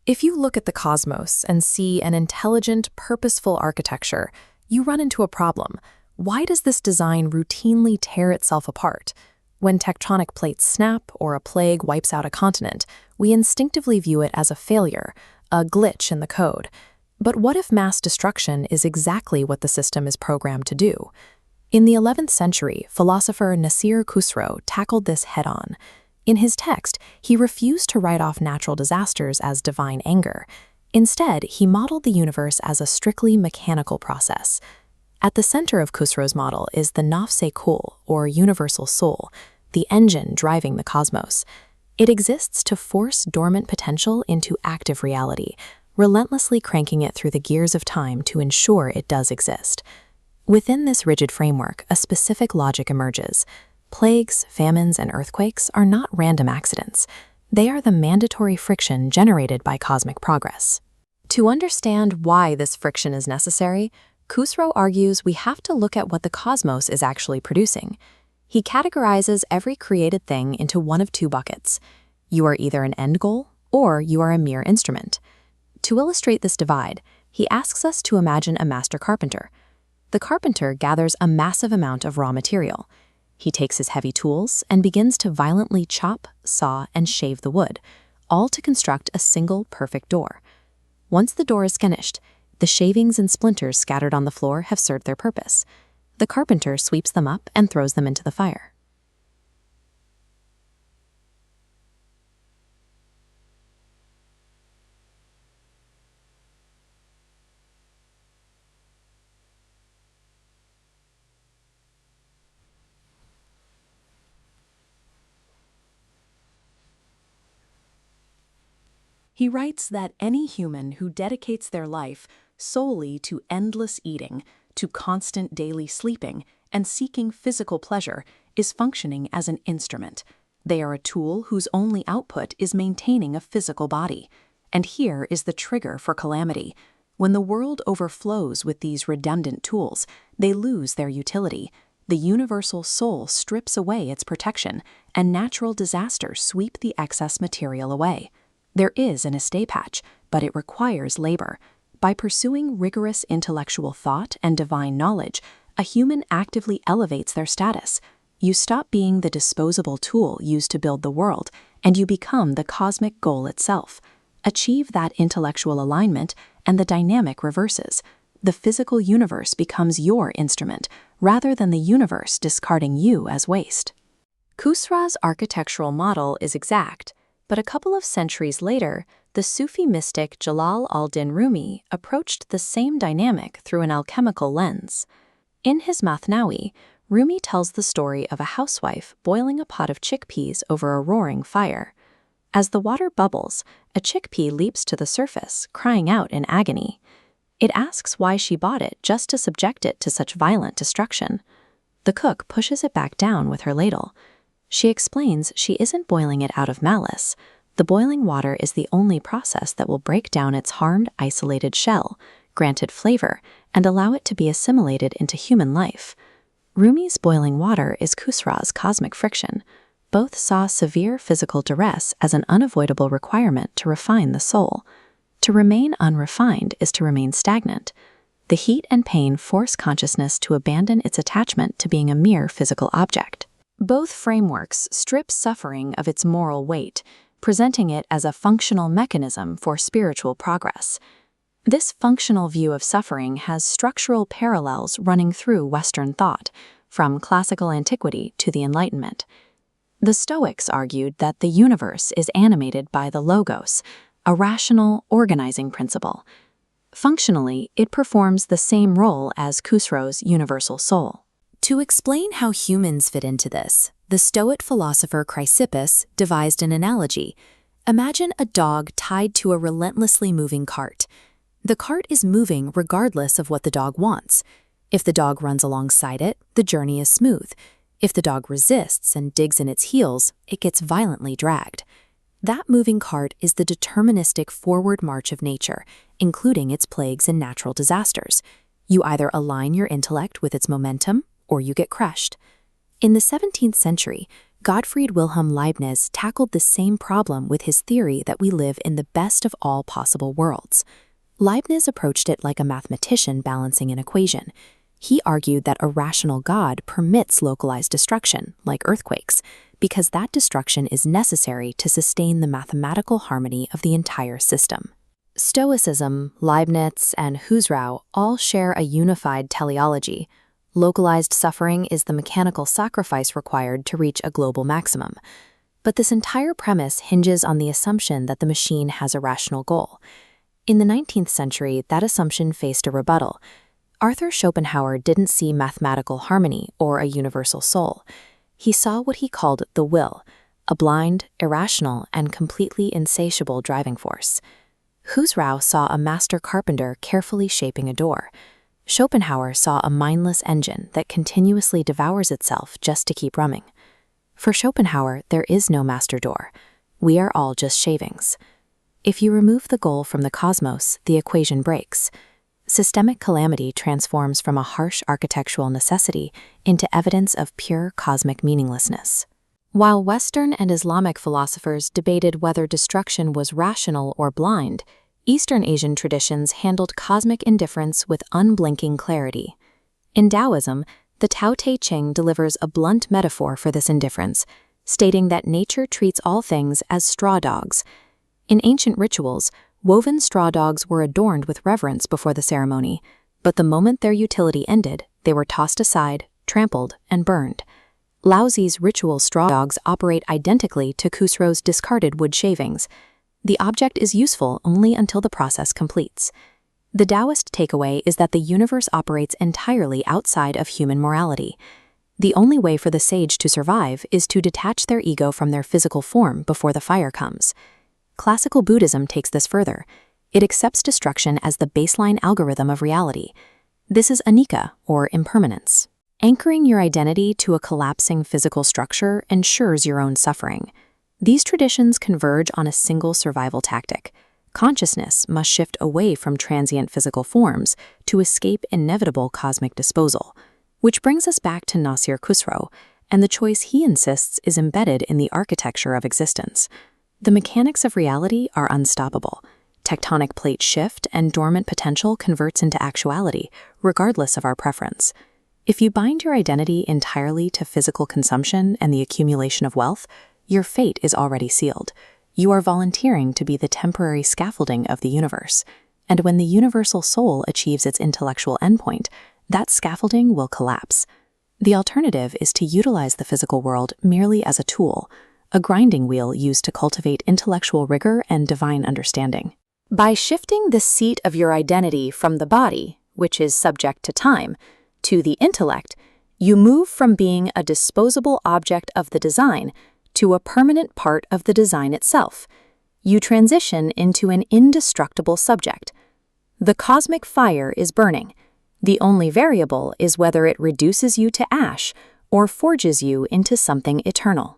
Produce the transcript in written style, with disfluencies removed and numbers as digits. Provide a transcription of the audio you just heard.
If you look at the cosmos and see an intelligent, purposeful architecture, you run into a problem. Why does this design routinely tear itself apart? When tectonic plates snap or a plague wipes out a continent, we instinctively view it as a failure, a glitch in the code. But what if mass destruction is exactly what the system is programmed to do? In the 11th century, philosopher Nasser Khosrow tackled this head-on. In his text, he refused to write off natural disasters as divine anger. Instead, he modeled the universe as a strictly mechanical process. At the center of Khosrow's model is the Nafs-e Kul, or universal soul, the engine driving the cosmos. It exists to force dormant potential into active reality, relentlessly cranking it through the gears of time to ensure it does exist. Within this rigid framework, a specific logic emerges. Plagues, famines, and earthquakes are not random accidents. They are the mandatory friction generated by cosmic progress. To understand why this friction is necessary, Khosrow argues we have to look at what the cosmos is actually producing. He categorizes every created thing into one of two buckets. You are either an end goal, or you are a mere instrument. To illustrate this divide, he asks us to imagine a master carpenter. The carpenter gathers a massive amount of raw material. He takes his heavy tools and begins to violently chop, saw, and shave the wood, all to construct a single perfect door. Once the door is finished, the shavings and splinters scattered on the floor have served their purpose. The carpenter sweeps them up and throws them into the fire. He writes that any human who dedicates their life solely to endless eating, to constant daily sleeping, and seeking physical pleasure is functioning as an instrument. They are a tool whose only output is maintaining a physical body. And here is the trigger for calamity. When the world overflows with these redundant tools, they lose their utility. The universal soul strips away its protection, and natural disasters sweep the excess material away. There is an escape hatch, but it requires labor. By pursuing rigorous intellectual thought and divine knowledge, a human actively elevates their status. You stop being the disposable tool used to build the world, and you become the cosmic goal itself. Achieve that intellectual alignment, and the dynamic reverses. The physical universe becomes your instrument, rather than the universe discarding you as waste. Khosrow's architectural model is exact, but a couple of centuries later, the Sufi mystic Jalal al-Din Rumi approached the same dynamic through an alchemical lens. In his Mathnawi, Rumi tells the story of a housewife boiling a pot of chickpeas over a roaring fire. As the water bubbles, a chickpea leaps to the surface, crying out in agony. It asks why she bought it just to subject it to such violent destruction. The cook pushes it back down with her ladle. She explains she isn't boiling it out of malice. The boiling water is the only process that will break down its harmed, isolated shell, grant it flavor, and allow it to be assimilated into human life. Rumi's boiling water is Khosrow's cosmic friction. Both saw severe physical duress as an unavoidable requirement to refine the soul. To remain unrefined is to remain stagnant. The heat and pain force consciousness to abandon its attachment to being a mere physical object. Both frameworks strip suffering of its moral weight, presenting it as a functional mechanism for spiritual progress. This functional view of suffering has structural parallels running through Western thought, from classical antiquity to the Enlightenment. The Stoics argued that the universe is animated by the logos, a rational, organizing principle. Functionally, it performs the same role as Khosrow's universal soul. To explain how humans fit into this, the Stoic philosopher Chrysippus devised an analogy. Imagine a dog tied to a relentlessly moving cart. The cart is moving regardless of what the dog wants. If the dog runs alongside it, the journey is smooth. If the dog resists and digs in its heels, it gets violently dragged. That moving cart is the deterministic forward march of nature, including its plagues and natural disasters. You either align your intellect with its momentum, or you get crushed. In the 17th century, Gottfried Wilhelm Leibniz tackled the same problem with his theory that we live in the best of all possible worlds. Leibniz approached it like a mathematician balancing an equation. He argued that a rational God permits localized destruction, like earthquakes, because that destruction is necessary to sustain the mathematical harmony of the entire system. Stoicism, Leibniz, and Khosrow all share a unified teleology. Localized suffering is the mechanical sacrifice required to reach a global maximum. But this entire premise hinges on the assumption that the machine has a rational goal. In the 19th century, that assumption faced a rebuttal. Arthur Schopenhauer didn't see mathematical harmony or a universal soul. He saw what he called the will, a blind, irrational, and completely insatiable driving force. Khosrow saw a master carpenter carefully shaping a door. Schopenhauer saw a mindless engine that continuously devours itself just to keep running. For Schopenhauer, there is no master door. We are all just shavings. If you remove the goal from the cosmos, the equation breaks. Systemic calamity transforms from a harsh architectural necessity into evidence of pure cosmic meaninglessness. While Western and Islamic philosophers debated whether destruction was rational or blind, Eastern Asian traditions handled cosmic indifference with unblinking clarity. In Taoism, the Tao Te Ching delivers a blunt metaphor for this indifference, stating that nature treats all things as straw dogs. In ancient rituals, woven straw dogs were adorned with reverence before the ceremony, but the moment their utility ended, they were tossed aside, trampled, and burned. Laozi's ritual straw dogs operate identically to Khosrow's discarded wood shavings. The object is useful only until the process completes. The Taoist takeaway is that the universe operates entirely outside of human morality. The only way for the sage to survive is to detach their ego from their physical form before the fire comes. Classical Buddhism takes this further. It accepts destruction as the baseline algorithm of reality. This is anicca, or impermanence. Anchoring your identity to a collapsing physical structure ensures your own suffering. These traditions converge on a single survival tactic. Consciousness must shift away from transient physical forms to escape inevitable cosmic disposal. Which brings us back to Nasser Khosrow, and the choice he insists is embedded in the architecture of existence. The mechanics of reality are unstoppable. Tectonic plates shift and dormant potential converts into actuality, regardless of our preference. If you bind your identity entirely to physical consumption and the accumulation of wealth, your fate is already sealed. You are volunteering to be the temporary scaffolding of the universe. And when the universal soul achieves its intellectual endpoint, that scaffolding will collapse. The alternative is to utilize the physical world merely as a tool, a grinding wheel used to cultivate intellectual rigor and divine understanding. By shifting the seat of your identity from the body, which is subject to time, to the intellect, you move from being a disposable object of the design to a permanent part of the design itself. You transition into an indestructible subject. The cosmic fire is burning. The only variable is whether it reduces you to ash or forges you into something eternal.